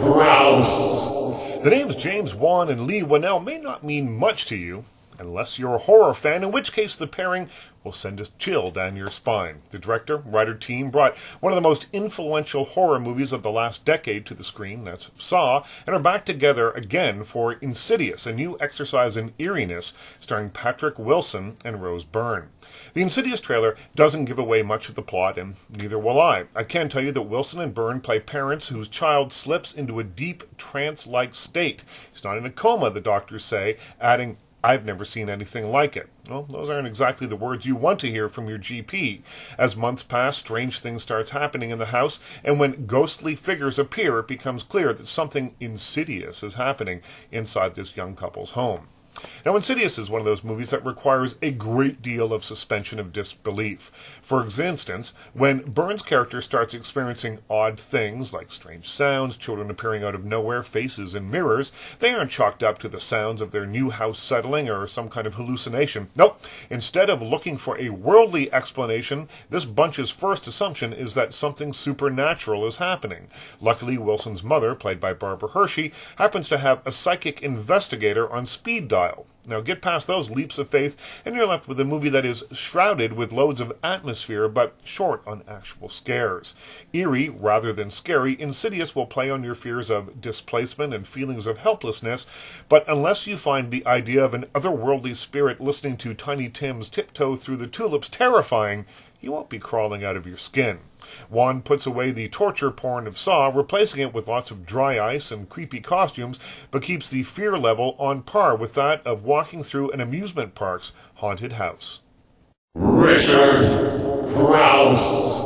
Crouse. The names James Wan and Lee Winnell may not mean much to you, unless you're a horror fan, in which case the pairing will send a chill down your spine. The director, writer team brought one of the most influential horror movies of the last decade to the screen, that's Saw, and are back together again for Insidious, a new exercise in eeriness starring Patrick Wilson and Rose Byrne. The Insidious trailer doesn't give away much of the plot, and neither will I. I can tell you that Wilson and Byrne play parents whose child slips into a deep trance-like state. He's not in a coma, the doctors say, adding, "I've never seen anything like it." Well, those aren't exactly the words you want to hear from your GP. As months pass, strange things start happening in the house, and when ghostly figures appear, it becomes clear that something insidious is happening inside this young couple's home. Now, Insidious is one of those movies that requires a great deal of suspension of disbelief. For instance, when Byrne's character starts experiencing odd things like strange sounds, children appearing out of nowhere, faces and mirrors, they aren't chalked up to the sounds of their new house settling or some kind of hallucination. Nope. Instead of looking for a worldly explanation, this bunch's first assumption is that something supernatural is happening. Luckily, Wilson's mother, played by Barbara Hershey, happens to have a psychic investigator on speed dial. Now get past those leaps of faith and you're left with a movie that is shrouded with loads of atmosphere but short on actual scares. Eerie rather than scary, Insidious will play on your fears of displacement and feelings of helplessness, but unless you find the idea of an otherworldly spirit listening to Tiny Tim's Tiptoe Through the Tulips terrifying, you won't be crawling out of your skin. Wan puts away the torture porn of Saw, replacing it with lots of dry ice and creepy costumes, but keeps the fear level on par with that of walking through an amusement park's haunted house. Richard Crouse.